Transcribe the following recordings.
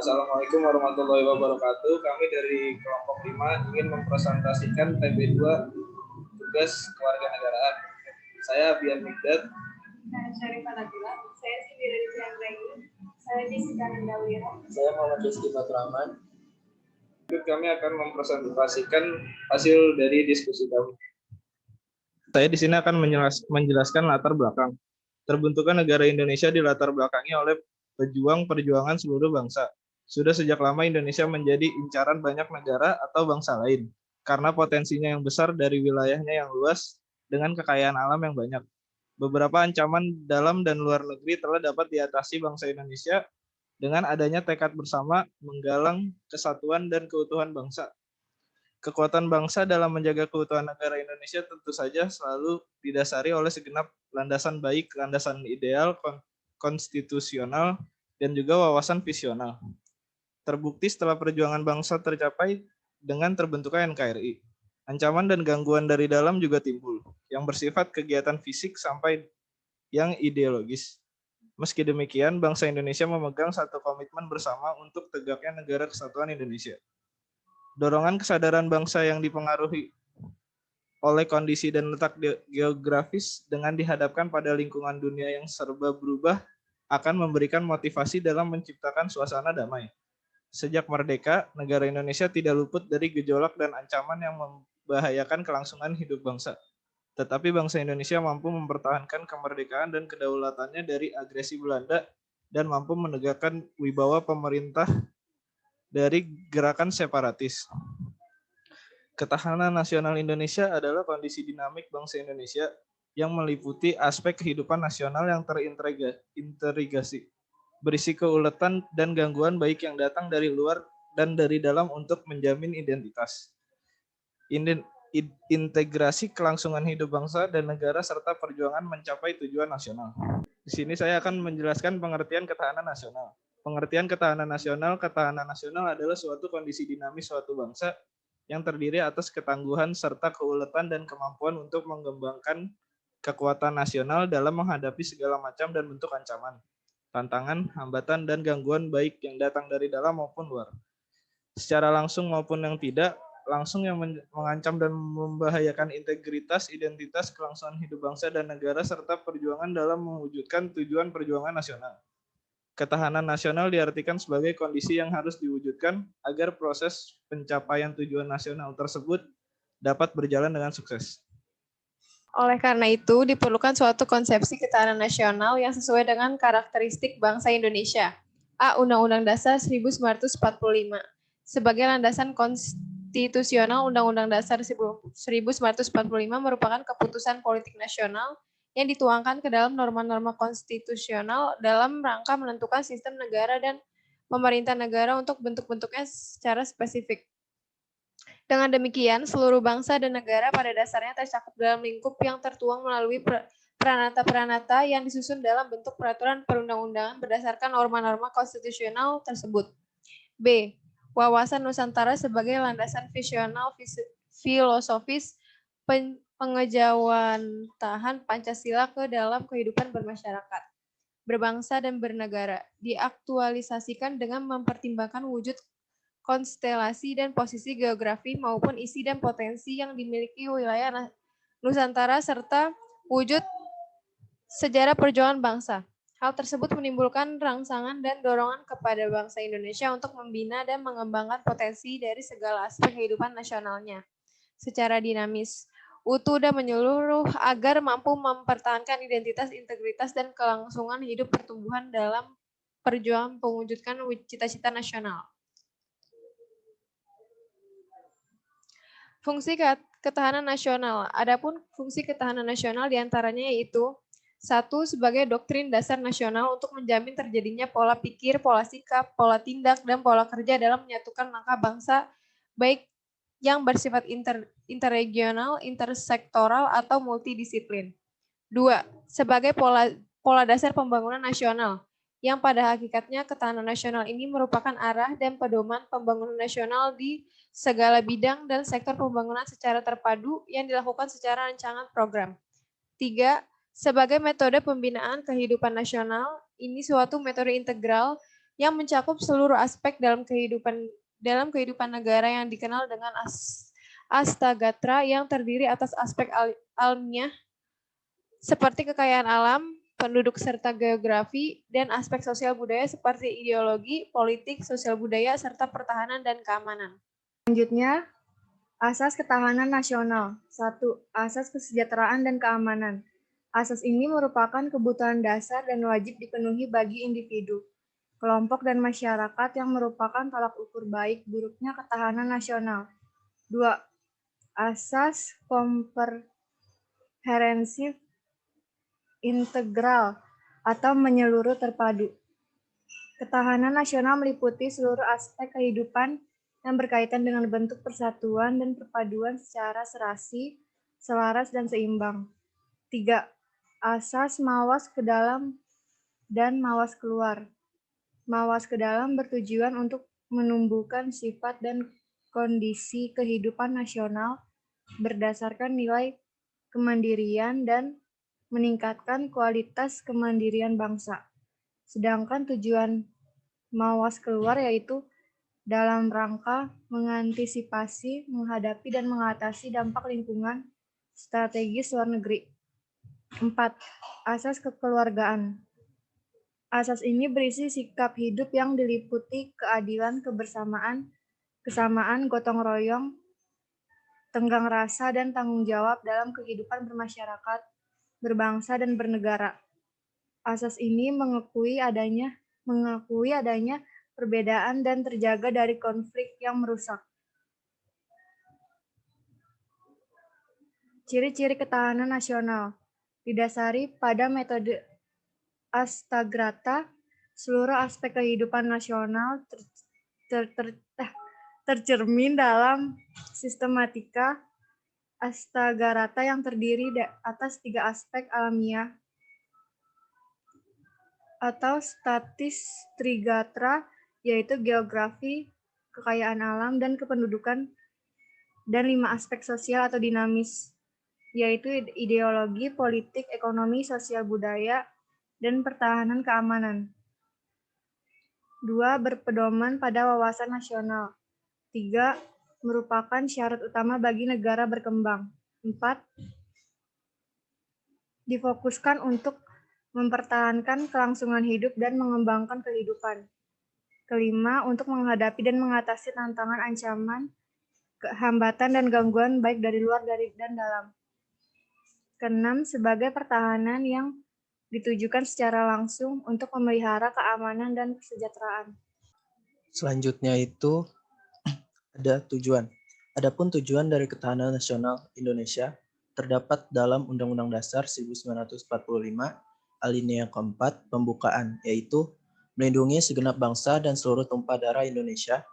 Assalamualaikum warahmatullahi wabarakatuh. Kami dari kelompok 5 ingin mempresentasikan TB2 tugas kewarganegaraan. Saya Bian Migdad. Saya Syarifah Nabila. Saya Cindy Raditya Anggraini. Saya Jessica Nandawira. Saya Muhammad Rizky Faturrahman. Kami akan mempresentasikan hasil dari diskusi kami. Saya di sini akan menjelaskan latar belakang. Terbentuknya negara Indonesia dilatar belakangi oleh perjuangan seluruh bangsa. Sudah sejak lama Indonesia menjadi incaran banyak negara atau bangsa lain, karena potensinya yang besar dari wilayahnya yang luas dengan kekayaan alam yang banyak. Beberapa ancaman dalam dan luar negeri telah dapat diatasi bangsa Indonesia dengan adanya tekad bersama menggalang kesatuan dan keutuhan bangsa. Kekuatan bangsa dalam menjaga keutuhan negara Indonesia tentu saja selalu didasari oleh segenap landasan baik, landasan ideal, konstitusional, dan juga wawasan visional. Terbukti setelah perjuangan bangsa tercapai dengan terbentuknya NKRI. Ancaman dan gangguan dari dalam juga timbul, yang bersifat kegiatan fisik sampai yang ideologis. Meski demikian, bangsa Indonesia memegang satu komitmen bersama untuk tegaknya negara kesatuan Indonesia. Dorongan kesadaran bangsa yang dipengaruhi oleh kondisi dan letak geografis dengan dihadapkan pada lingkungan dunia yang serba berubah akan memberikan motivasi dalam menciptakan suasana damai. Sejak merdeka, negara Indonesia tidak luput dari gejolak dan ancaman yang membahayakan kelangsungan hidup bangsa. Tetapi bangsa Indonesia mampu mempertahankan kemerdekaan dan kedaulatannya dari agresi Belanda dan mampu menegakkan wibawa pemerintah dari gerakan separatis. Ketahanan nasional Indonesia adalah kondisi dinamik bangsa Indonesia yang meliputi aspek kehidupan nasional yang terintegrasi, berisi keuletan dan gangguan baik yang datang dari luar dan dari dalam untuk menjamin identitas, integrasi kelangsungan hidup bangsa dan negara serta perjuangan mencapai tujuan nasional. Di sini saya akan menjelaskan pengertian ketahanan nasional. Pengertian ketahanan nasional adalah suatu kondisi dinamis suatu bangsa yang terdiri atas ketangguhan serta keuletan dan kemampuan untuk mengembangkan kekuatan nasional dalam menghadapi segala macam dan bentuk ancaman, tantangan, hambatan, dan gangguan baik yang datang dari dalam maupun luar. Secara langsung maupun yang tidak langsung yang mengancam dan membahayakan integritas, identitas, kelangsungan hidup bangsa dan negara serta perjuangan dalam mewujudkan tujuan perjuangan nasional. Ketahanan nasional diartikan sebagai kondisi yang harus diwujudkan agar proses pencapaian tujuan nasional tersebut dapat berjalan dengan sukses. Oleh karena itu, diperlukan suatu konsepsi ketahanan nasional yang sesuai dengan karakteristik bangsa Indonesia. A. Undang-Undang Dasar 1945. Sebagai landasan konstitusional, Undang-Undang Dasar 1945 merupakan keputusan politik nasional yang dituangkan ke dalam norma-norma konstitusional dalam rangka menentukan sistem negara dan pemerintah negara untuk bentuk-bentuknya secara spesifik. Dengan demikian, seluruh bangsa dan negara pada dasarnya tercakup dalam lingkup yang tertuang melalui peranata-peranata yang disusun dalam bentuk peraturan perundang-undangan berdasarkan norma-norma konstitusional tersebut. B. Wawasan Nusantara sebagai landasan visional filosofis pengejawantahan Pancasila ke dalam kehidupan bermasyarakat, berbangsa dan bernegara, diaktualisasikan dengan mempertimbangkan wujud konstelasi dan posisi geografi maupun isi dan potensi yang dimiliki wilayah Nusantara serta wujud sejarah perjuangan bangsa. Hal tersebut menimbulkan rangsangan dan dorongan kepada bangsa Indonesia untuk membina dan mengembangkan potensi dari segala aspek kehidupan nasionalnya secara dinamis, utuh dan menyeluruh agar mampu mempertahankan identitas, integritas, dan kelangsungan hidup pertumbuhan dalam perjuangan mewujudkan cita-cita nasional. Fungsi ketahanan nasional. Adapun fungsi ketahanan nasional diantaranya yaitu 1. Sebagai doktrin dasar nasional untuk menjamin terjadinya pola pikir, pola sikap, pola tindak, dan pola kerja dalam menyatukan langkah bangsa baik yang bersifat interregional, intersektoral, atau multidisiplin. 2. Sebagai pola dasar pembangunan nasional, yang pada hakikatnya ketahanan nasional ini merupakan arah dan pedoman pembangunan nasional di segala bidang dan sektor pembangunan secara terpadu yang dilakukan secara rancangan program. 3. Sebagai metode pembinaan kehidupan nasional, ini suatu metode integral yang mencakup seluruh aspek dalam kehidupan negara yang dikenal dengan Astagatra, yang terdiri atas aspek alamiah seperti kekayaan alam, penduduk serta geografi, dan aspek sosial budaya seperti ideologi, politik, sosial budaya, serta pertahanan dan keamanan. Selanjutnya, asas ketahanan nasional. 1. Asas kesejahteraan dan keamanan. Asas ini merupakan kebutuhan dasar dan wajib dipenuhi bagi individu, kelompok, dan masyarakat yang merupakan tolak ukur baik buruknya ketahanan nasional. 2. Asas komprehensif integral atau menyeluruh terpadu. Ketahanan nasional meliputi seluruh aspek kehidupan yang berkaitan dengan bentuk persatuan dan perpaduan secara serasi, selaras, dan seimbang. 3. Asas mawas ke dalam dan mawas keluar. Mawas ke dalam bertujuan untuk menumbuhkan sifat dan kondisi kehidupan nasional berdasarkan nilai kemandirian dan meningkatkan kualitas kemandirian bangsa. Sedangkan tujuan mawas keluar yaitu dalam rangka mengantisipasi, menghadapi, dan mengatasi dampak lingkungan strategis luar negeri. 4. Asas kekeluargaan. Asas ini berisi sikap hidup yang diliputi keadilan, kebersamaan, kesamaan, gotong royong, tenggang rasa, dan tanggung jawab dalam kehidupan bermasyarakat, berbangsa, dan bernegara. Asas ini mengakui adanya perbedaan dan terjaga dari konflik yang merusak. Ciri-ciri ketahanan nasional didasari pada metode Astagrata, seluruh aspek kehidupan nasional tercermin dalam sistematika Astagarata yang terdiri atas 3 aspek alamiah atau statis trigatra, yaitu geografi, kekayaan alam, dan kependudukan, dan 5 aspek sosial atau dinamis, yaitu ideologi, politik, ekonomi, sosial budaya, dan pertahanan keamanan. 2. Berpedoman pada wawasan nasional. 3. Merupakan syarat utama bagi negara berkembang. 4. Difokuskan untuk mempertahankan kelangsungan hidup dan mengembangkan kehidupan. 5. Untuk menghadapi dan mengatasi tantangan, ancaman, hambatan, dan gangguan baik dari luar dan dalam. 6. Sebagai pertahanan yang ditujukan secara langsung untuk memelihara keamanan dan kesejahteraan. Selanjutnya itu ada tujuan. Adapun tujuan dari ketahanan nasional Indonesia terdapat dalam Undang-Undang Dasar 1945 alinea keempat pembukaan, yaitu melindungi segenap bangsa dan seluruh tumpah darah Indonesia,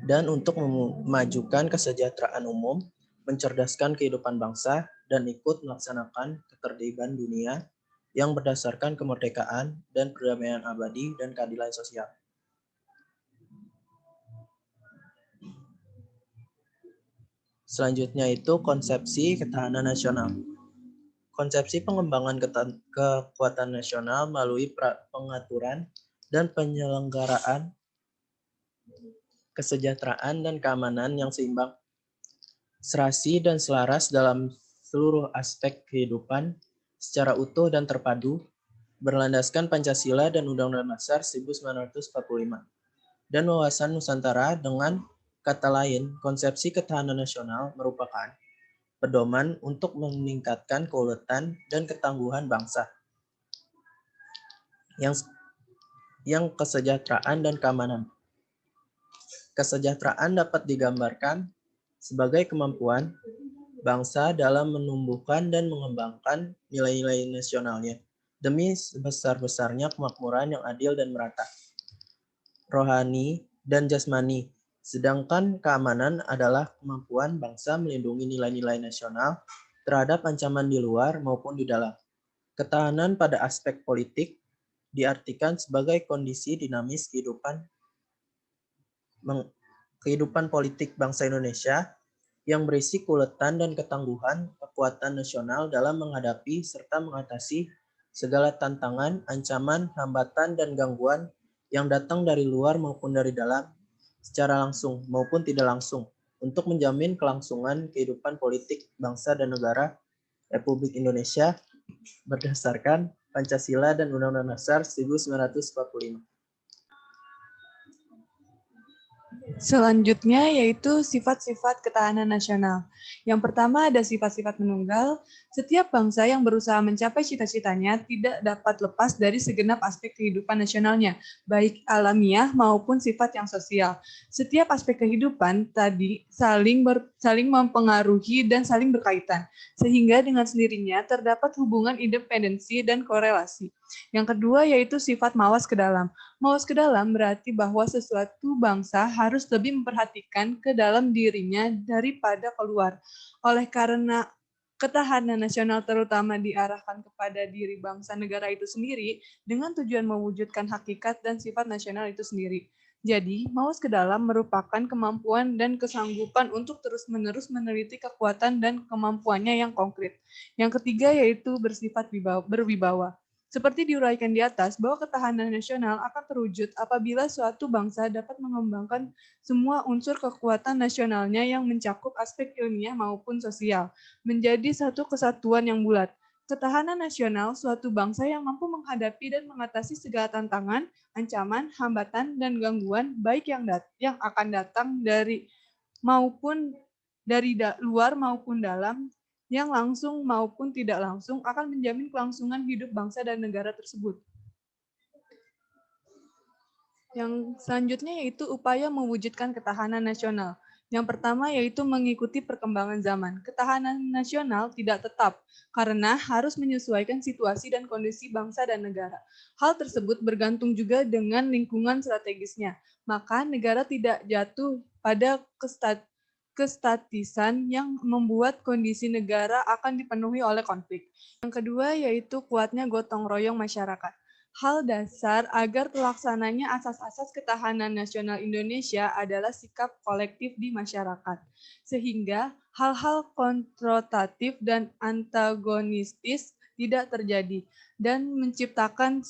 dan untuk memajukan kesejahteraan umum, mencerdaskan kehidupan bangsa, dan ikut melaksanakan ketertiban dunia yang berdasarkan kemerdekaan dan perdamaian abadi dan keadilan sosial. Selanjutnya itu konsepsi ketahanan nasional. Konsepsi pengembangan kekuatan nasional melalui pengaturan dan penyelenggaraan kesejahteraan dan keamanan yang seimbang, serasi dan selaras dalam seluruh aspek kehidupan secara utuh dan terpadu, berlandaskan Pancasila dan Undang-Undang Dasar 1945 dan wawasan Nusantara. Dengan kata lain, konsepsi ketahanan nasional merupakan pedoman untuk meningkatkan keuletan dan ketangguhan bangsa yang kesejahteraan dan keamanan. Kesejahteraan dapat digambarkan sebagai kemampuan bangsa dalam menumbuhkan dan mengembangkan nilai-nilai nasionalnya demi sebesar-besarnya kemakmuran yang adil dan merata, rohani dan jasmani. Sedangkan keamanan adalah kemampuan bangsa melindungi nilai-nilai nasional terhadap ancaman di luar maupun di dalam. Ketahanan pada aspek politik diartikan sebagai kondisi dinamis kehidupan politik bangsa Indonesia yang berisi keuletan dan ketangguhan kekuatan nasional dalam menghadapi serta mengatasi segala tantangan, ancaman, hambatan, dan gangguan yang datang dari luar maupun dari dalam, secara langsung maupun tidak langsung, untuk menjamin kelangsungan kehidupan politik bangsa dan negara Republik Indonesia berdasarkan Pancasila dan Undang-Undang Dasar 1945. Selanjutnya yaitu sifat-sifat ketahanan nasional. Yang pertama ada sifat-sifat menunggal. Setiap bangsa yang berusaha mencapai cita-citanya tidak dapat lepas dari segenap aspek kehidupan nasionalnya, baik alamiah maupun sifat yang sosial. Setiap aspek kehidupan tadi saling mempengaruhi dan saling berkaitan, sehingga dengan sendirinya terdapat hubungan independensi dan korelasi. Yang kedua yaitu sifat mawas ke dalam. Mawas ke dalam berarti bahwa sesuatu bangsa harus lebih memperhatikan ke dalam dirinya daripada keluar. Oleh karena ketahanan nasional terutama diarahkan kepada diri bangsa negara itu sendiri dengan tujuan mewujudkan hakikat dan sifat nasional itu sendiri. Jadi, mawas ke dalam merupakan kemampuan dan kesanggupan untuk terus-menerus meneliti kekuatan dan kemampuannya yang konkret. Yang ketiga yaitu bersifat berwibawa. Seperti diuraikan di atas, bahwa ketahanan nasional akan terwujud apabila suatu bangsa dapat mengembangkan semua unsur kekuatan nasionalnya yang mencakup aspek ilmiah maupun sosial, menjadi satu kesatuan yang bulat. Ketahanan nasional suatu bangsa yang mampu menghadapi dan mengatasi segala tantangan, ancaman, hambatan, dan gangguan, baik yang akan datang dari luar maupun dalam, yang langsung maupun tidak langsung akan menjamin kelangsungan hidup bangsa dan negara tersebut. Yang selanjutnya yaitu upaya mewujudkan ketahanan nasional. Yang pertama yaitu mengikuti perkembangan zaman. Ketahanan nasional tidak tetap karena harus menyesuaikan situasi dan kondisi bangsa dan negara. Hal tersebut bergantung juga dengan lingkungan strategisnya. Maka negara tidak jatuh pada kestatisan yang membuat kondisi negara akan dipenuhi oleh konflik. Yang kedua yaitu kuatnya gotong royong masyarakat. Hal dasar agar terlaksananya asas-asas ketahanan nasional Indonesia adalah sikap kolektif di masyarakat. Sehingga hal-hal konfrontatif dan antagonistis tidak terjadi dan menciptakan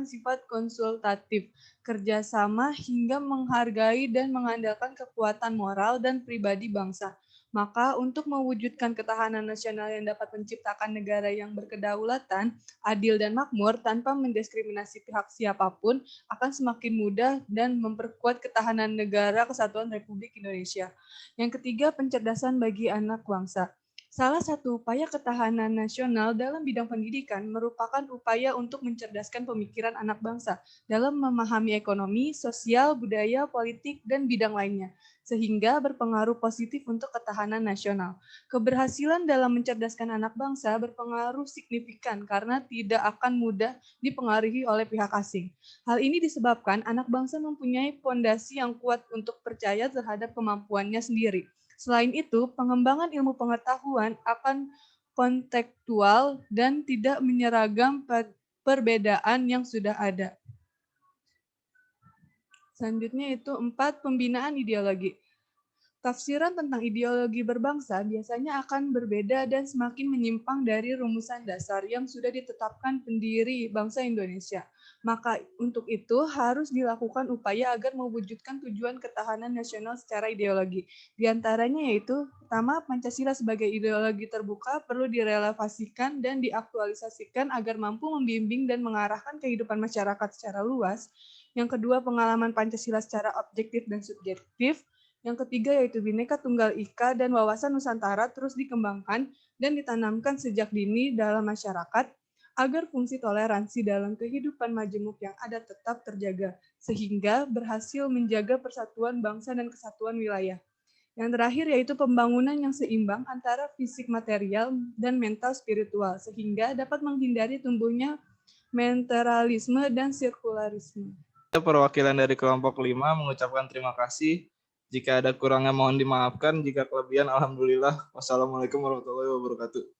sifat konsultatif, kerjasama hingga menghargai dan mengandalkan kekuatan moral dan pribadi bangsa. Maka untuk mewujudkan ketahanan nasional yang dapat menciptakan negara yang berkedaulatan, adil dan makmur tanpa mendiskriminasi pihak siapapun akan semakin mudah dan memperkuat ketahanan negara kesatuan Republik Indonesia. Yang ketiga, pencerdasan bagi anak bangsa. Salah satu upaya ketahanan nasional dalam bidang pendidikan merupakan upaya untuk mencerdaskan pemikiran anak bangsa dalam memahami ekonomi, sosial, budaya, politik, dan bidang lainnya, sehingga berpengaruh positif untuk ketahanan nasional. Keberhasilan dalam mencerdaskan anak bangsa berpengaruh signifikan karena tidak akan mudah dipengaruhi oleh pihak asing. Hal ini disebabkan anak bangsa mempunyai fondasi yang kuat untuk percaya terhadap kemampuannya sendiri. Selain itu, pengembangan ilmu pengetahuan akan kontekstual dan tidak menyeragam perbedaan yang sudah ada. Selanjutnya itu 4, pembinaan ideologi. Tafsiran tentang ideologi berbangsa biasanya akan berbeda dan semakin menyimpang dari rumusan dasar yang sudah ditetapkan pendiri bangsa Indonesia. Maka untuk itu harus dilakukan upaya agar mewujudkan tujuan ketahanan nasional secara ideologi. Di antaranya yaitu, pertama, Pancasila sebagai ideologi terbuka perlu direlevasikan dan diaktualisasikan agar mampu membimbing dan mengarahkan kehidupan masyarakat secara luas. Yang kedua, pengalaman Pancasila secara objektif dan subjektif. Yang ketiga yaitu Bhinneka Tunggal Ika dan wawasan Nusantara terus dikembangkan dan ditanamkan sejak dini dalam masyarakat agar fungsi toleransi dalam kehidupan majemuk yang ada tetap terjaga, sehingga berhasil menjaga persatuan bangsa dan kesatuan wilayah. Yang terakhir yaitu pembangunan yang seimbang antara fisik material dan mental spiritual, sehingga dapat menghindari tumbuhnya mentalisme dan sirkularisme. Perwakilan dari kelompok 5 mengucapkan terima kasih. Jika ada kurangnya mohon dimaafkan, jika kelebihan alhamdulillah. Wassalamualaikum warahmatullahi wabarakatuh.